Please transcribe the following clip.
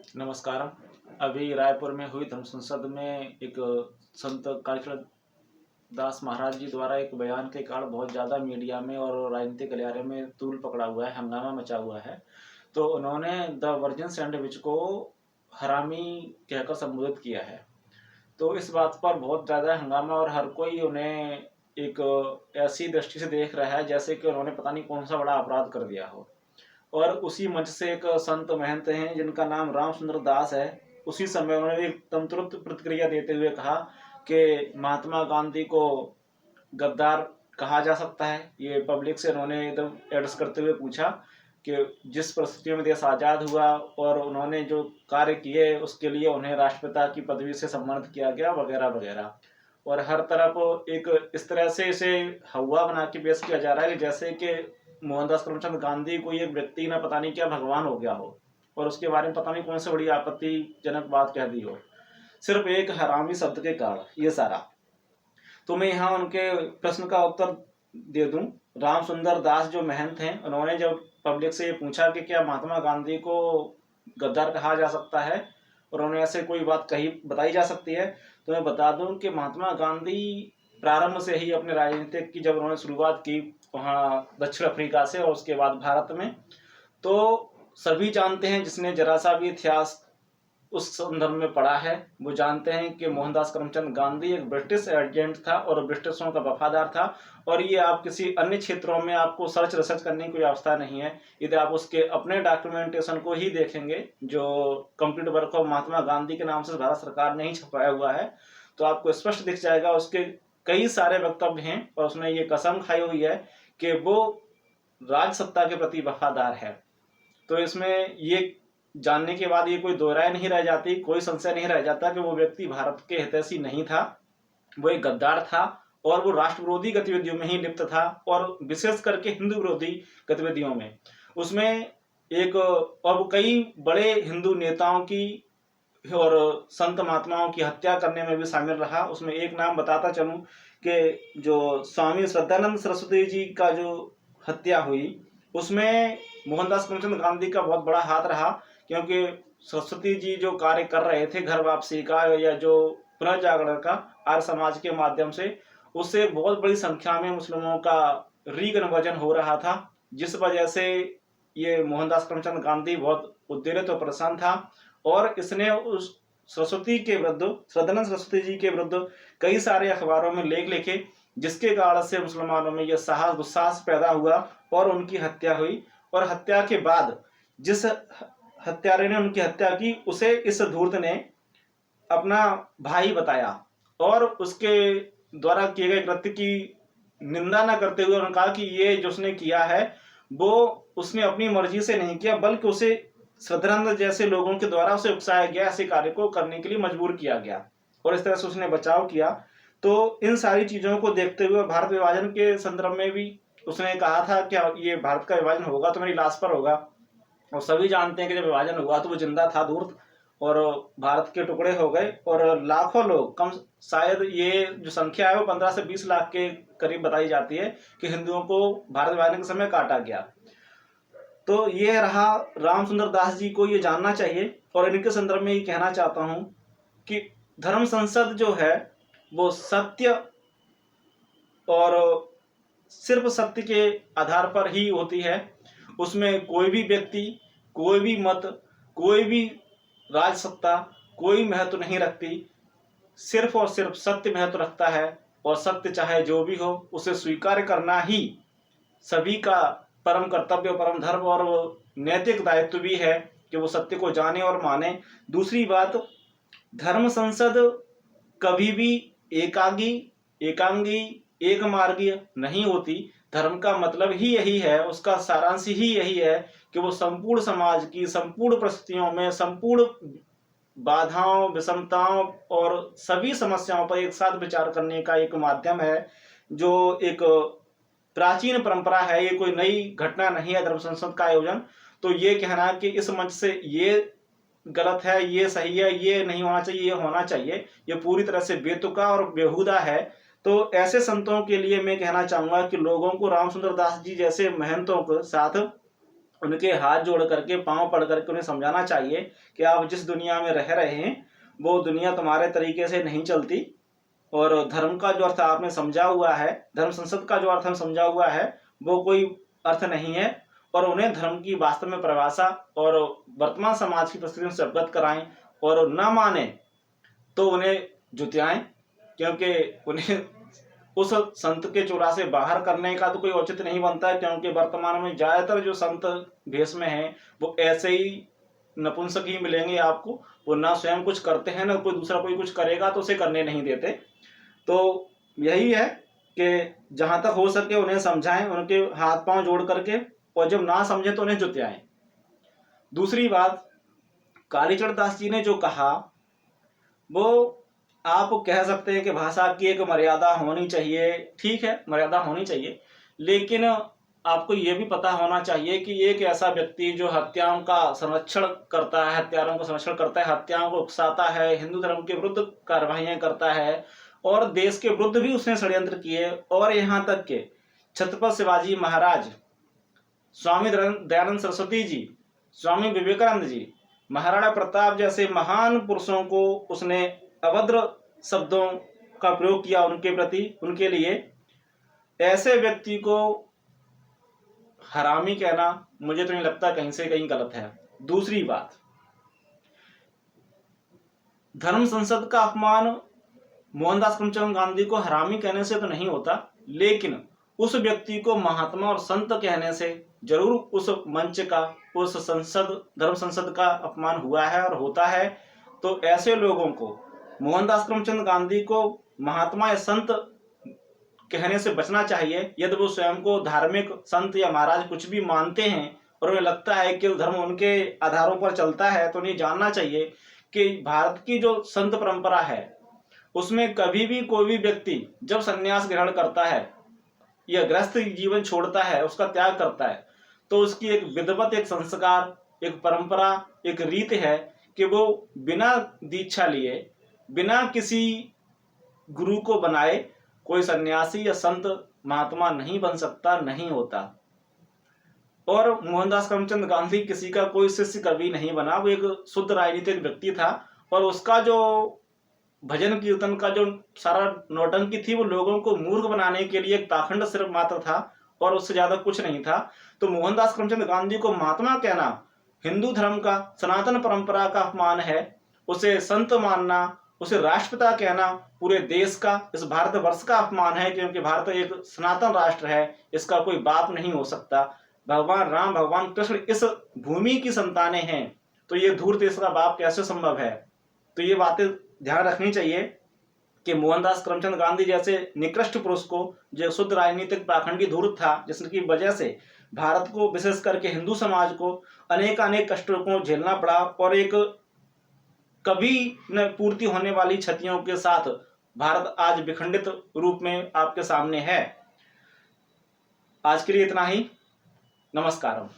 नमस्कारम। अभी रायपुर में हुई धर्म संसद में एक संत कालीचरण दास महाराज जी द्वारा एक बयान के कारण बहुत ज़्यादा मीडिया में और राजनीतिक गलियारे में तूल पकड़ा हुआ है, हंगामा मचा हुआ है। तो उन्होंने द वर्जिन सैंडविच को हरामी कहकर संबोधित किया है। तो इस बात पर बहुत ज़्यादा हंगामा और हर कोई उन्हें एक ऐसी दृष्टि से देख रहा है जैसे कि उन्होंने पता नहीं कौन सा बड़ा अपराध कर दिया हो। और उसी मंच से एक संत महंत हैं जिनका नाम रामचंद्र दास है। उसी समय उन्होंने एकदम तुरंत प्रतिक्रिया देते हुए कहा कि महात्मा गांधी को गद्दार कहा जा सकता है। ये पब्लिक से उन्होंने एकदम एड्रेस करते हुए पूछा कि जिस परिस्थितियों में देश आज़ाद हुआ और उन्होंने जो कार्य किए उसके लिए उन्हें राष्ट्रपिता की पदवी से सम्मानित किया गया वगैरह वगैरह। और हर तरफ एक इस तरह से इसे हवा बना के पेश किया जा रहा है कि जैसे कि मोहनदास करमचंद गांधी कोई एक व्यक्ति ना पता नहीं क्या भगवान हो गया हो और उसके बारे में पता नहीं कौन सी बड़ी आपत्तिजनक बात कह दी हो, सिर्फ एक हरामी शब्द के कारण ये सारा। तो मैं यहाँ उनके प्रश्न का उत्तर दे दूं। राम सुंदर दास जो महंत हैं, उन्होंने जब पब्लिक से ये पूछा कि क्या महात्मा गांधी को गद्दार कहा जा सकता है और उन्हें ऐसे कोई बात कही बताई जा सकती है, तो मैं बता दूं कि महात्मा गांधी प्रारंभ से ही अपने राजनीतिक की जब उन्होंने शुरुआत की वहाँ दक्षिण अफ्रीका से और उसके बाद भारत में, तो सभी जानते हैं जिसने जरा सा भी इतिहास उस संदर्भ में पढ़ा है वो जानते हैं कि मोहनदास करमचंद गांधी एक ब्रिटिश एजेंट था और ब्रिटिशों का वफादार था। और ये आप किसी अन्य क्षेत्रों में आपको सर्च रिसर्च करने की कोई आवश्यकता नहीं है। यदि आप उसके अपने डॉक्यूमेंटेशन को ही देखेंगे जो complete work of Mahatma Gandhi के नाम से भारत सरकार ने ही छपाया हुआ है, तो आपको स्पष्ट दिख जाएगा उसके कई सारे वक्तव्य हैं और उसने ये कसम खाई हुई है कि वो राज सत्ता के प्रति वफादार है। तो इसमें ये जानने के बाद ये कोई दो राय नहीं रह जाती, कोई संशय नहीं रह जाता कि वो व्यक्ति भारत के हितैषी नहीं था, वो एक गद्दार था और वो राष्ट्र विरोधी गतिविधियों में ही लिप्त था और विशेष करके हिंदू विरोधी गतिविधियों में। उसमें एक और कई बड़े हिंदू नेताओं की और संत महात्माओं की हत्या करने में भी शामिल रहा। उसमें एक नाम बताता चलूं कि जो स्वामी श्रद्धानंद सरस्वती जी का जो हत्या हुई उसमें मोहनदास करमचंद गांधी का बहुत बड़ा हाथ रहा, क्योंकि सरस्वती जी जो कार्य कर रहे थे घर वापसी का या जो पुनर्जागरण का आर्य समाज के माध्यम से, उससे बहुत बड़ी संख्या में मुस्लिमों का रीकन्वर्जन हो रहा था, जिस वजह से ये मोहनदास करमचंद गांधी बहुत उद्वेलित और परेशान था। और इसने उस सरस्वती के विरुद्ध, सदानंद सरस्वती जी के विरुद्ध कई सारे अखबारों में लेख लिखे, जिसके कारण से मुसलमानों में यह साहस दुस्साहस पैदा हुआ और उनकी हत्या हुई। और हत्या के बाद जिस हत्यारे ने उनकी हत्या की उसे इस धूर्त ने अपना भाई बताया और उसके द्वारा किए गए कृत्य की निंदा न करते हुए उन्होंने कहा कि ये जो उसने किया है वो उसने अपनी मर्जी से नहीं किया, बल्कि उसे श्रद्धानंद जैसे लोगों के द्वारा उसे उकसाया गया, ऐसे कार्य को करने के लिए मजबूर किया गया और इस तरह से उसने बचाव किया। तो इन सारी चीजों को देखते हुए भारत विभाजन के संदर्भ में भी उसने कहा था कि ये भारत का विभाजन होगा तो मेरी लाश पर होगा। और सभी जानते हैं कि जब विभाजन हुआ तो वो जिंदा था दूर और भारत के टुकड़े हो गए और लाखों लोग, कम शायद ये जो संख्या है वो 15 से 20 लाख के करीब बताई जाती है कि हिंदुओं को भारत विभाजन के समय काटा गया। तो ये रहा, रामचंद्र दास जी को ये जानना चाहिए। और इनके संदर्भ में ये कहना चाहता हूं कि धर्म संसद जो है वो सत्य और सिर्फ सत्य के आधार पर ही होती है। उसमें कोई भी व्यक्ति, कोई भी मत, कोई भी राज सत्ता कोई महत्व नहीं रखती, सिर्फ और सिर्फ सत्य महत्व रखता है। और सत्य चाहे जो भी हो उसे स्वीकार करना ही सभी का परम कर्तव्य, परम धर्म और नैतिक दायित्व भी है कि वो सत्य को जाने और माने। दूसरी बात, धर्म संसद कभी भी एकांगी एकांगी एक मार्गीय नहीं होती। धर्म का मतलब ही यही है, उसका सारांश ही यही है कि वो संपूर्ण समाज की संपूर्ण परिस्थितियों में संपूर्ण बाधाओं, विषमताओं और सभी समस्याओं पर एक साथ विचार करने का एक माध्यम है, जो एक प्राचीन परंपरा है। ये कोई नई घटना नहीं है धर्म संसद का आयोजन। तो ये कहना कि इस मंच से ये गलत है, ये सही है, ये नहीं होना चाहिए, ये होना चाहिए, ये पूरी तरह से बेतुका और बेहुदा है। तो ऐसे संतों के लिए मैं कहना चाहूंगा कि लोगों को रामचंद्र दास जी जैसे महंतों के साथ उनके हाथ जोड़ करके, पांव पड़ करके उन्हें समझाना चाहिए कि आप जिस दुनिया में रह रहे हैं वो दुनिया तुम्हारे तरीके से नहीं चलती, और धर्म का जो अर्थ आपने समझा हुआ है, धर्म संसद का जो अर्थ हम समझा हुआ है, वो कोई अर्थ नहीं है। और उन्हें धर्म की वास्तव में परिभाषा और वर्तमान समाज की परिस्थितियों से अवगत कराएं, और न माने तो उन्हें जुतियाएं, क्योंकि उन्हें उस संत के चुरा से बाहर करने का तो कोई औचित्य नहीं बनता है, क्योंकि वर्तमान में ज्यादातर जो संत भेष में हैं वो ऐसे ही नपुंसक ही मिलेंगे आपको। वो ना स्वयं कुछ करते हैं, ना कोई दूसरा कोई कुछ करेगा तो उसे करने नहीं देते। तो यही है कि जहां तक हो सके उन्हें समझाएं, उनके हाथ पांव जोड़ करके, और जब ना समझे तो उन्हें जुतियाएं। दूसरी बात, कालीचरण दास जी ने जो कहा वो आप कह सकते हैं कि भाषा की एक मर्यादा होनी चाहिए, ठीक है, मर्यादा होनी चाहिए, लेकिन आपको ये भी पता होना चाहिए कि एक ऐसा व्यक्ति जो हत्याओं का संरक्षण करता है, हत्यारों का संरक्षण करता है, हत्याओं को उकसाता है, हिंदू धर्म के विरुद्ध कार्रवाइयां करता है, और देश के विरुद्ध भी उसने षड्यंत्र किए, और यहाँ तक के छत्रपति शिवाजी महाराज, स्वामी दयानंद सरस्वती जी, स्वामी विवेकानंद जी, महाराणा प्रताप जैसे महान पुरुषों को उसने अभद्र शब्दों का प्रयोग किया उनके प्रति, उनके लिए। ऐसे व्यक्ति को हरामी कहना मुझे तो नहीं लगता कहीं से कहीं गलत है। दूसरी बात, धर्म संसद का अपमान मोहनदास करमचंद गांधी को हरामी कहने से तो नहीं होता, लेकिन उस व्यक्ति को महात्मा और संत कहने से जरूर उस मंच का, उस संसद, धर्म संसद का अपमान हुआ है और होता है। तो ऐसे लोगों को, मोहनदास करमचंद गांधी को महात्मा या संत कहने से बचना चाहिए। यदि वो स्वयं को धार्मिक संत या महाराज कुछ भी मानते हैं और उन्हें लगता है कि धर्म उनके आधारों पर चलता है, तो उन्हें जानना चाहिए कि भारत की जो संत परंपरा है उसमें कभी भी कोई भी व्यक्ति जब संन्यास ग्रहण करता है या गृहस्थ जीवन छोड़ता है, उसका त्याग करता है, तो उसकी एक विधिवत, एक संस्कार, एक परंपरा, एक रीत है कि वो बिना दीक्षा लिए, बिना किसी गुरु को बनाए कोई सन्यासी या संत महात्मा नहीं बन सकता, नहीं होता। और मोहनदास करमचंद गांधी किसी का कोई शिष्य कभी नहीं बना, वो एक शुद्ध राजनीतिक व्यक्ति था, और उसका जो भजन कीर्तन का जो सारा नौटंकी थी वो लोगों को मूर्ख बनाने के लिए एक पाखंड सिर्फ मात्र था, और उससे ज्यादा कुछ नहीं था। तो मोहनदास करमचंद गांधी को महात्मा कहना हिंदू धर्म का, सनातन परंपरा का अपमान है। उसे संत मानना, उसे राष्ट्रपिता कहना पूरे देश का, इस भारतवर्ष का अपमान है, क्योंकि भारत एक सनातन राष्ट्र है, इसका कोई बाप नहीं हो सकता। भगवान राम, भगवान कृष्ण इस भूमि की संतानें हैं, तो ये धूर्त इसका बाप कैसे संभव है। तो ये बातें ध्यान रखनी चाहिए कि मोहनदास करमचंद गांधी जैसे निकृष्ट पुरुष को, जो शुद्ध राजनीतिक पाखंडी धूर्त था, जिसकी वजह से भारत को, विशेष करके हिंदू समाज को अनेक कष्टों को झेलना पड़ा, और एक कभी न पूर्ति होने वाली क्षतियों के साथ भारत आज विखंडित रूप में आपके सामने है। आज के लिए इतना ही। नमस्कार।